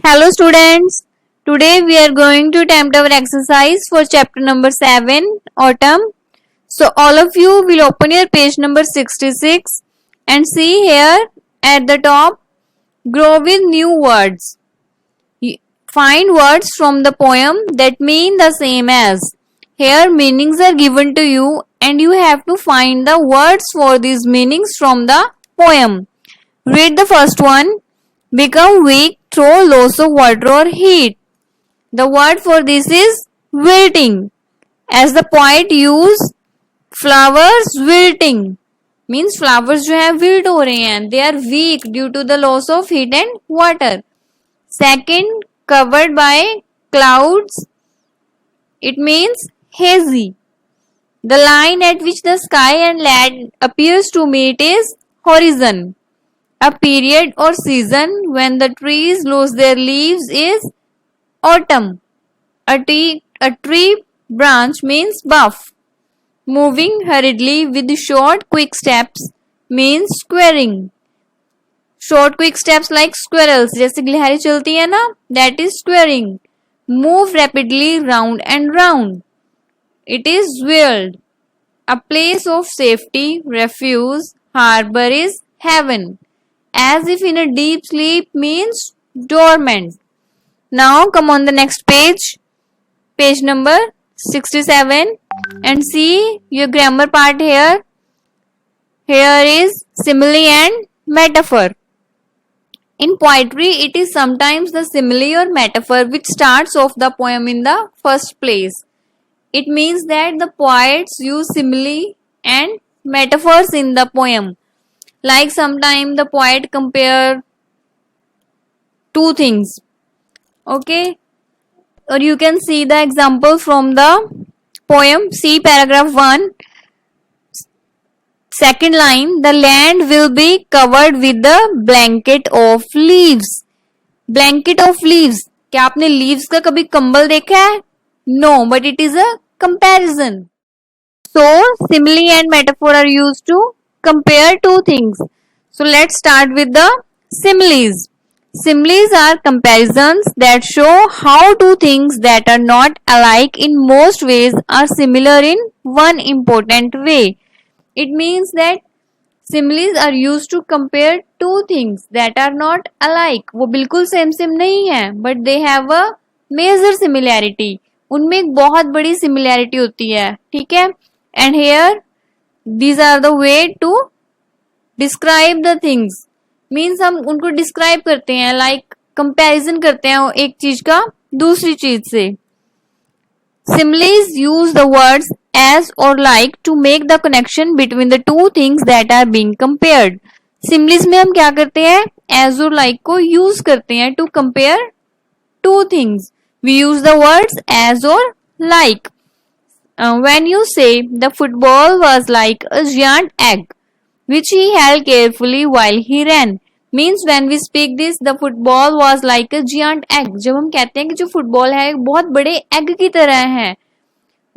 Hello students, today we are going to attempt our exercise for chapter number 7, Autumn. So all of you will open your page number 66 and see here at the top, grow with new words. Find words from the poem that mean the same as. Here meanings are given to you and you have to find the words for these meanings from the poem. Read the first one. Become weak through loss of water or heat. The word for this is wilting. As the poet used flowers wilting. Means flowers जो है wilt हो रहे हैं. They are weak due to the loss of heat and water. Second, covered by clouds. It means hazy. The line at which the sky and land appears to meet is horizon. A period or season when the trees lose their leaves is autumn. A tree branch means buff. Moving hurriedly with short quick steps means squaring. Short quick steps like squirrels, जैसे गिलहरी चलती है ना, that is squaring. Move rapidly round and round. It is whirled. A place of safety, refuge, harbor is heaven. As if in a deep sleep means dormant. Now come on the next page, page number 67 and see your grammar part here. Here is simile and metaphor. In poetry, it is sometimes the simile or metaphor which starts off the poem in the first place. It means that the poets use simile and metaphors in the poem. Like sometimes the poet compare two things. Okay. Or you can see the example from the poem. See paragraph 1. Second line. The land will be covered with the blanket of leaves. Blanket of leaves. क्या आपने leaves का कभी कंबल देखा है? No, but it is a comparison. So, simile and metaphor are used to compare two things. So let's start with the similes. Similes are comparisons that show how two things that are not alike in most ways are similar in one important way. It means that similes are used to compare two things that are not alike. वो बिल्कुल same नहीं है, but they have a major similarity. उनमें एक बहुत बड़ी similarity होती है, ठीक है? And here, these are the way to describe the things. Means हम उनको describe करते हैं, like comparison करते हैं एक चीज का दूसरी चीज से. Similes use the words as or like to make the connection between the two things that are being compared. Similes में हम क्या करते हैं? As or like को use करते हैं to compare two things. We use the words as or like. When you say the football was like a giant egg which he held carefully while he ran, means when we speak this, the football was like a giant egg. जब हम कहते हैं कि जो football है बहुत बड़े egg की तरह है,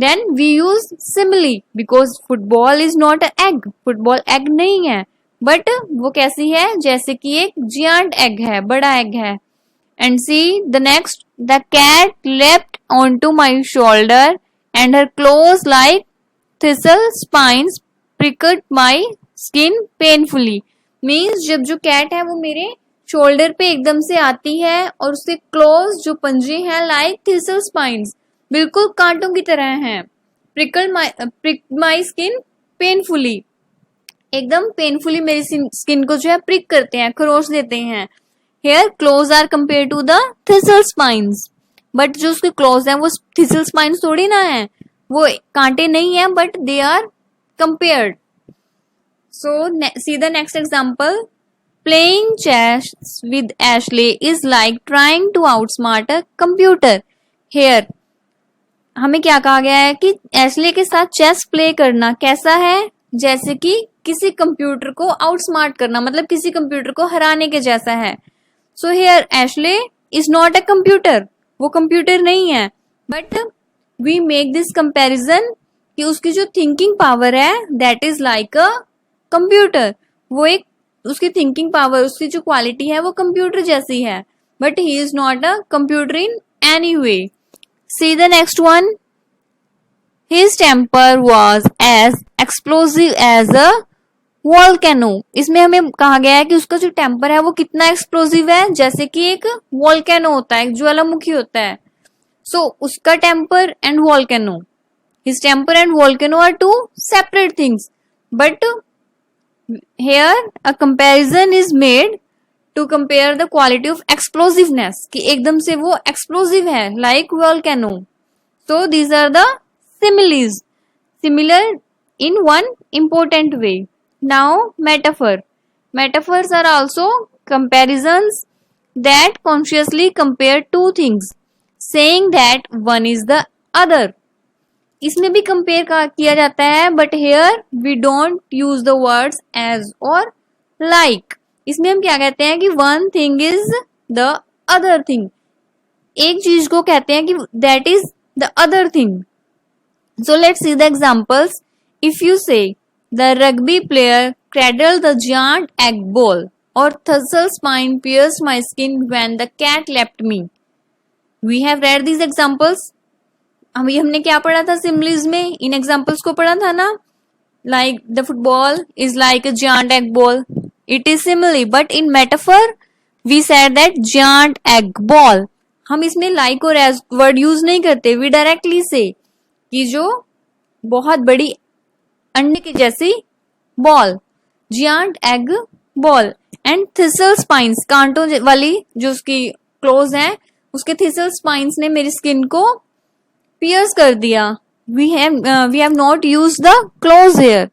then we use simile because football is not an egg. Football egg नहीं है, but वो कैसी है? जैसे कि एक giant egg है, बड़ा egg है. And see the next, the cat leapt onto my shoulder and her claws like thistle spines prickled my skin painfully. Means जब जो कैट है वो मेरे शोल्डर पे एकदम से आती है और उसके क्लोज जो पंजे हैं like thistle spines बिल्कुल कांटों की तरह हैं. prick my skin painfully. एकदम painfully मेरी स्किन को जो है prick करते हैं, खरोच देते हैं. Here claws are compared to the thistle spines. But जो उसके claws हैं वो thistle spines थोड़ी ना है, वो कांटे नहीं है, but they are compared. So see the next example. Playing chess with Ashley is like trying to outsmart a computer. Here हमें क्या कहा गया है कि एशले के साथ चेस प्ले करना कैसा है? जैसे कि किसी कंप्यूटर को आउटस्मार्ट करना, मतलब किसी कंप्यूटर को हराने के जैसा है. So here Ashley is not a computer. वो कंप्यूटर नहीं है, but we make this comparison कि उसकी जो थिंकिंग पावर है that is like a computer. वो एक उसकी थिंकिंग पावर, उसकी जो क्वालिटी है वो कंप्यूटर जैसी है. but he is not a computer in any way. See the next one. His temper was as explosive as a volcano. इसमें हमें कहा गया है कि उसका जो टेम्पर है वो कितना एक्सप्लोसिव है, जैसे कि एक वॉल्केनो होता है, एक ज्वालामुखी होता है. सो उसका temper and volcano, his temper and volcano are two separate things, but here a comparison is made to compare the quality of explosiveness, कि एकदम से वो एक्सप्लोसिव है like volcano. So these are the similes, similar in one important way. Now metaphor. Metaphors are also comparisons that consciously compare two things, saying that one is the other. इसमें भी compare किया जाता है, but here we don't use the words as और like. इसमें हम क्या कहते हैं कि one thing is the other thing, एक चीज को कहते हैं कि that is the other thing. So let's see the examples. If you say the rugby player cradled the giant egg ball, or thistle spine pierced my skin when the cat left me. We have read these examples. अभी हमने क्या पढ़ा था similes में, इन examples को पढ़ा था ना. Like the football is like a giant egg ball. It is simile, but in metaphor we said that giant egg ball. हम इसमें like और as word यूज नहीं करते. We directly say कि जो बहुत बड़ी अंडे की जैसी ball, giant egg ball, and thistle spines, कांटों वाली जो उसकी क्लोज है, उसके थिसल स्पाइंस ने मेरी स्किन को पियर्स कर दिया. We have not use the close here.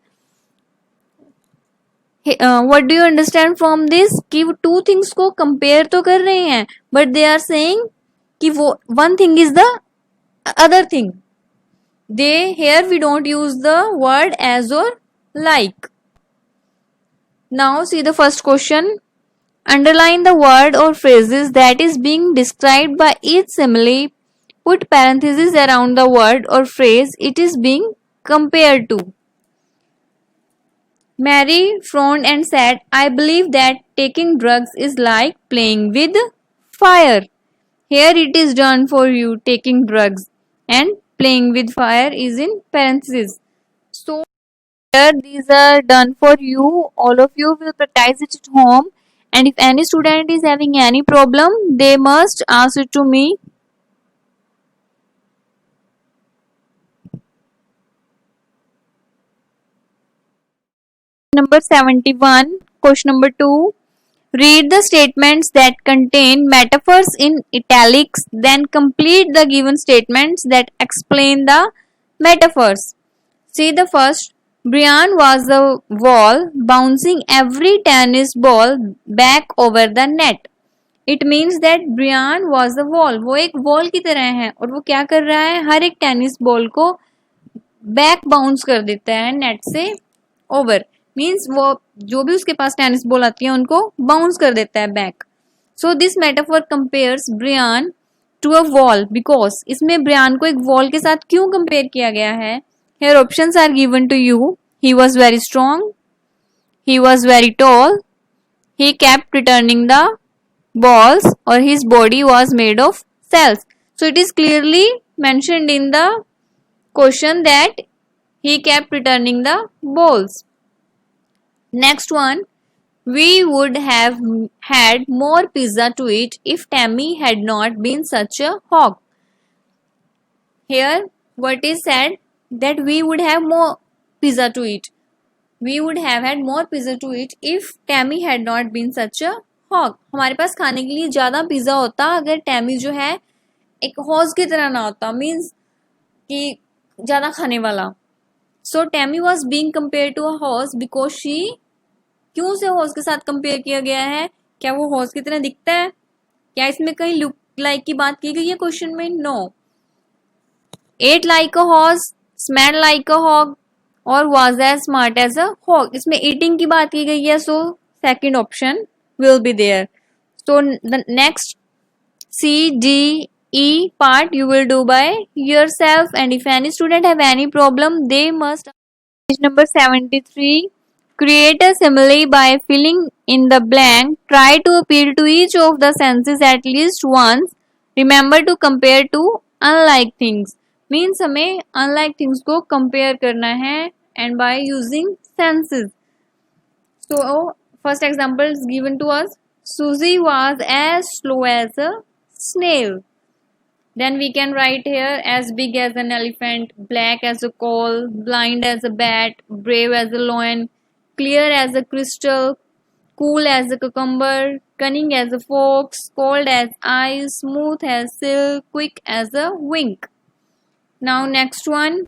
What do you understand from this, कि वो टू थिंग्स को कंपेयर तो कर रहे हैं, बट दे आर सेइंग कि वो one thing is the other thing. Here we don't use the word as or like. Now see the first question. Underline the word or phrases that is being described by each simile. Put parentheses around the word or phrase it is being compared to. Mary frowned and said, I believe that taking drugs is like playing with fire. Here it is done for you, taking drugs, and playing with fire is in parentheses. So here these are done for you. All of you will practice it at home, and if any student is having any problem, they must ask it to me. Number 71, question number 2. Read the statements that contain metaphors in italics, then complete the given statements that explain the metaphors. See the first. Brian was the wall, bouncing every tennis ball back over the net. It means that Brian was the wall. वो एक wall की तरह है और वो क्या कर रहा है, हर एक टेनिस बॉल को बैक बाउंस कर देता है नेट से ओवर. मीन्स वो जो भी उसके पास टेनिस बॉल आती है उनको बाउंस कर देता है back. So this metaphor compares brain to a wall, because इसमें ब्रियान को एक वॉल के साथ क्यों कंपेयर किया गया है. Here options are given to you. He was very strong, he was very tall, he kept returning the balls, or his body was made of cells. So it is clearly mentioned in the question that he kept returning the balls. Next one. We would have had more pizza to eat if Tammy had not been such a hog. Here what is said, that we would have more pizza to eat. We would have had more pizza to eat if Tammy had not been such a hog. हमारे पास खाने के लिए ज्यादा pizza होता अगर Tammy जो है एक हॉर्स की तरह ना होता, मीन्स कि ज्यादा खाने वाला. So Tammy was being compare to a horse because she, क्यों उसे हॉर्स के साथ कंपेयर किया गया है, क्या वो हॉर्स की तरह दिखता है, क्या इसमें कहीं लुक लाइक की बात की गई है क्वेश्चन में. No. Ate like a horse, smell like a hog, और was as smart as a hog. इसमें ईटिंग की बात की गई है, so second option will be there. So the next C, D, E part you will do by yourself, and if any student have any problem they must. Page number 73. Create a simile by filling in the blank. Try to appeal to each of the senses at least once. Remember to compare to unlike things. Means हमें unlike things को compare करना है and by using senses. So first example is given to us. Susie was as slow as a snail. Then we can write here as big as an elephant, black as a coal, blind as a bat, brave as a lion, clear as a crystal, cool as a cucumber, cunning as a fox, cold as ice, smooth as silk, quick as a wink. Now next one.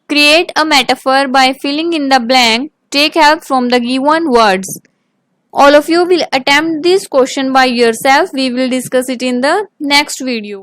Create a metaphor by filling in the blank. Take help from the given words. All of you will attempt this question by yourself. We will discuss it in the next video.